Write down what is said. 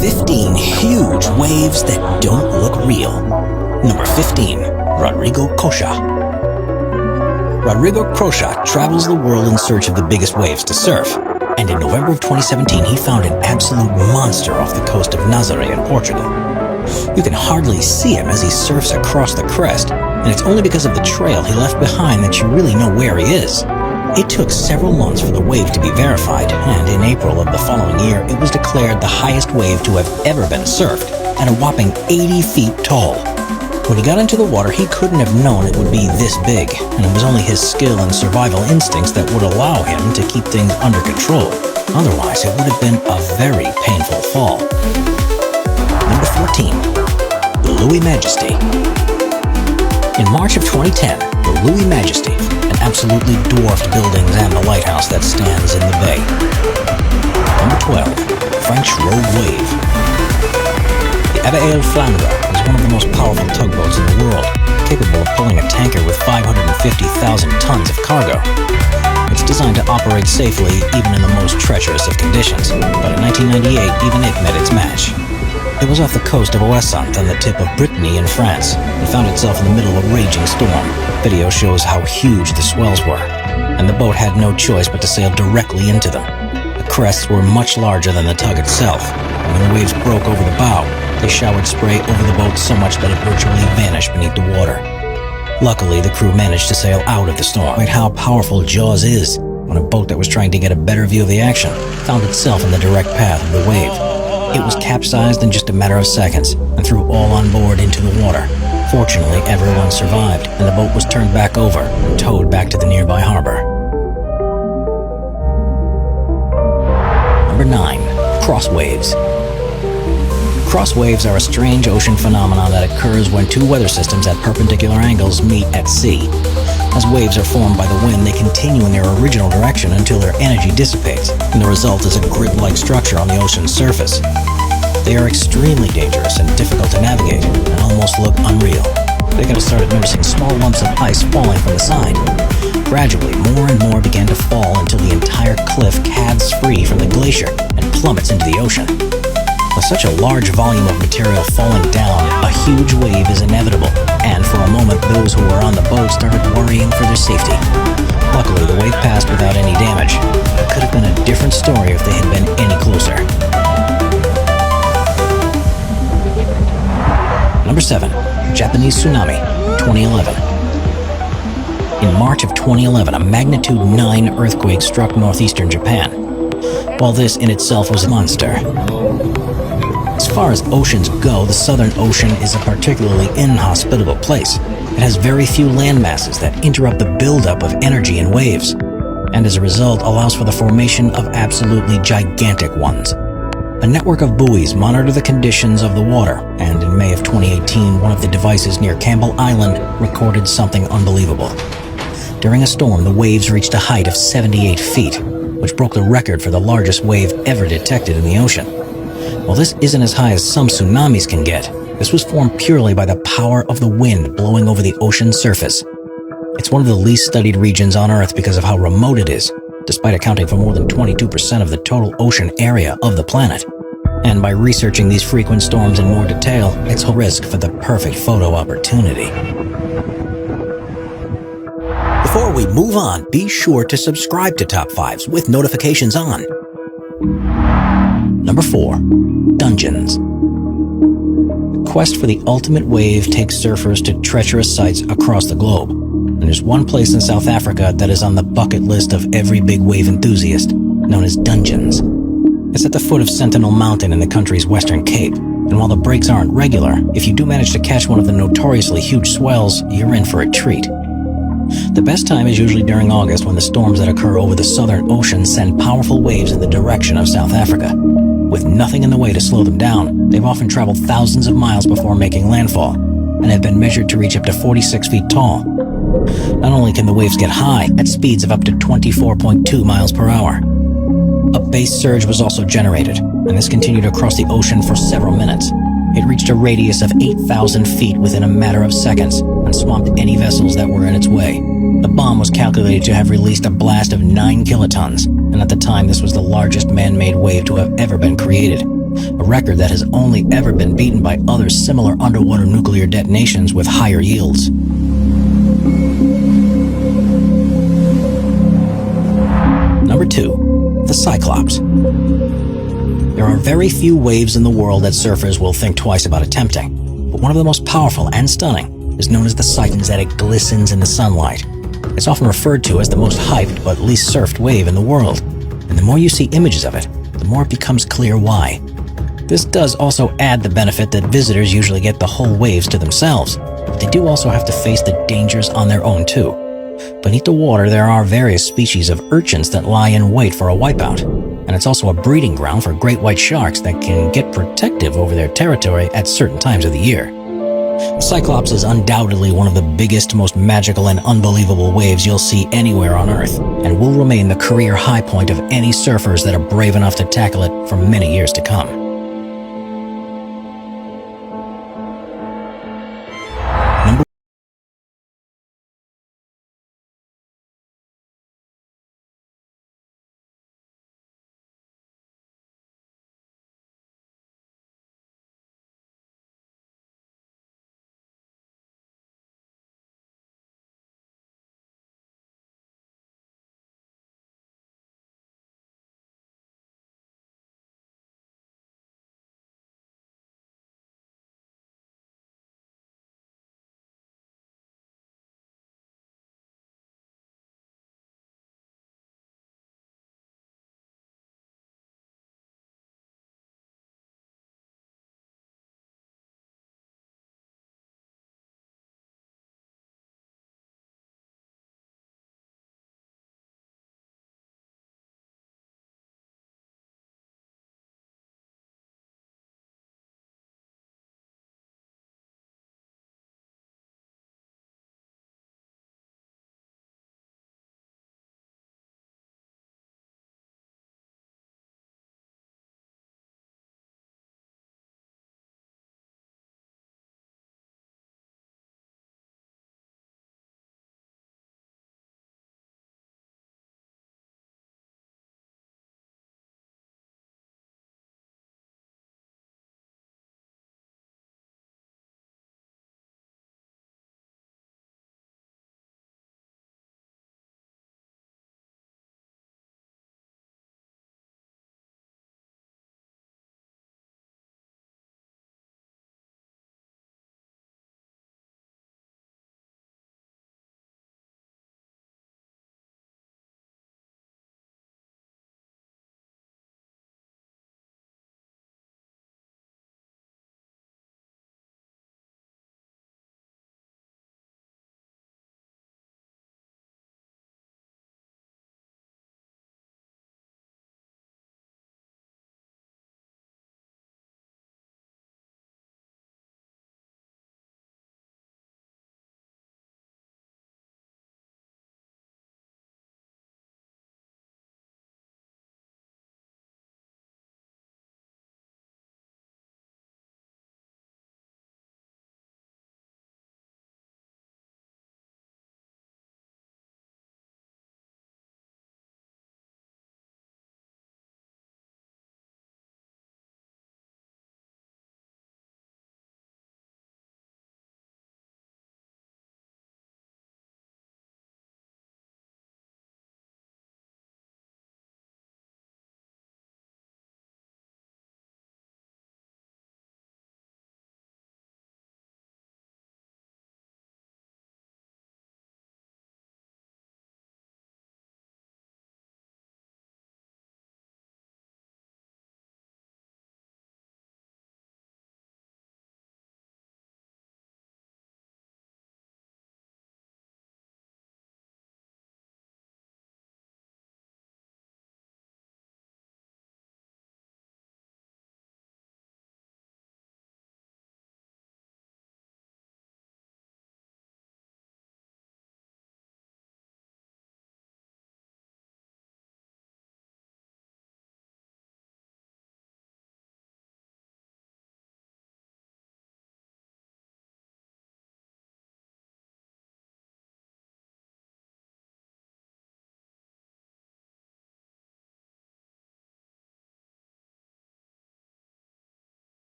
15 huge waves that don't look real. Number 15. Rodrigo Cocha. Rodrigo Cocha travels the world in search of the biggest waves to surf, and in November of 2017 he found an absolute monster off the coast of Nazaré in Portugal. You can hardly see him as he surfs across the crest, and it's only because of the trail he left behind that you really know where he is. It took several months for the wave to be verified, and in April of the following year, it was declared the highest wave to have ever been surfed, at a whopping 80 feet tall. When he got into the water, he couldn't have known it would be this big, and it was only his skill and survival instincts that would allow him to keep things under control. Otherwise, it would have been a very painful fall. Number 14. The Louis Majesty. In March of 2010, the Louis Majesty, an absolutely dwarfed building and the lighthouse that stands in the bay. Number 12. French Rogue Wave. The Abbé Flandre is one of the most powerful tugboats in the world, capable of pulling a tanker with 550,000 tons of cargo. It's designed to operate safely even in the most treacherous of conditions, but in 1998 even it met its match. It was off the coast of Ouessant on the tip of Brittany in France and found itself in the middle of a raging storm. Video shows how huge the swells were, and the boat had no choice but to sail directly into them. The crests were much larger than the tug itself, and when the waves broke over the bow, they showered spray over the boat so much that it virtually vanished beneath the water. Luckily, the crew managed to sail out of the storm. Quite how powerful Jaws is when a boat that was trying to get a better view of the action found itself in the direct path of the wave. It was capsized in just a matter of seconds and threw all on board into the water. Fortunately, everyone survived, and the boat was turned back over and towed back to the nearby harbor. Number 9. Cross waves. Cross waves are a strange ocean phenomenon that occurs when two weather systems at perpendicular angles meet at sea. As waves are formed by the wind, they continue in their original direction until their energy dissipates, and the result is a grid-like structure on the ocean's surface. They are extremely dangerous and difficult to navigate, and almost look unreal. They got started noticing small lumps of ice falling from the side. Gradually, more and more began to fall until the entire cliff calves free from the glacier and plummets into the ocean. With such a large volume of material falling down, a huge wave is inevitable, and for a moment those who were on the boat started worrying for their safety. Luckily, the wave passed without any damage. It could have been a different story if they had been any closer. Number 7. Japanese Tsunami, 2011. In March of 2011, a magnitude 9 earthquake struck northeastern Japan. While this in itself was a monster. As far as oceans go, the Southern Ocean is a particularly inhospitable place. It has very few land masses that interrupt the buildup of energy in waves, and as a result allows for the formation of absolutely gigantic ones. A network of buoys monitor the conditions of the water, and in May of 2018, one of the devices near Campbell Island recorded something unbelievable. During a storm, the waves reached a height of 78 feet, which broke the record for the largest wave ever detected in the ocean. While this isn't as high as some tsunamis can get, this was formed purely by the power of the wind blowing over the ocean's surface. It's one of the least studied regions on Earth because of how remote it is, despite accounting for more than 22% of the total ocean area of the planet. And by researching these frequent storms in more detail, it's a risk for the perfect photo opportunity. Before we move on, be sure to subscribe to Top 5s with notifications on. Number 4. Dungeons. The quest for the ultimate wave takes surfers to treacherous sites across the globe. And there's one place in South Africa that is on the bucket list of every big wave enthusiast, known as Dungeons. It's at the foot of Sentinel Mountain in the country's Western Cape. And while the breaks aren't regular, if you do manage to catch one of the notoriously huge swells, you're in for a treat. The best time is usually during August, when the storms that occur over the Southern Ocean send powerful waves in the direction of South Africa. With nothing in the way to slow them down, they've often traveled thousands of miles before making landfall, and have been measured to reach up to 46 feet tall. Not only can the waves get high, at speeds of up to 24.2 miles per hour. A base surge was also generated, and this continued across the ocean for several minutes. It reached a radius of 8,000 feet within a matter of seconds, and swamped any vessels that were in its way. The bomb was calculated to have released a blast of 9 kilotons, and at the time this was the largest man-made wave to have ever been created. A record that has only ever been beaten by other similar underwater nuclear detonations with higher yields. Number 2. The Cyclops. There are very few waves in the world that surfers will think twice about attempting, but one of the most powerful and stunning is known as the Cyclops, that it glistens in the sunlight. It's often referred to as the most hyped but least surfed wave in the world, and the more you see images of it, the more it becomes clear why. This does also add the benefit that visitors usually get the whole waves to themselves, but they do also have to face the dangers on their own too. Beneath the water, there are various species of urchins that lie in wait for a wipeout, and it's also a breeding ground for great white sharks that can get protective over their territory at certain times of the year. The Cyclops is undoubtedly one of the biggest, most magical and unbelievable waves you'll see anywhere on Earth, and will remain the career high point of any surfers that are brave enough to tackle it for many years to come.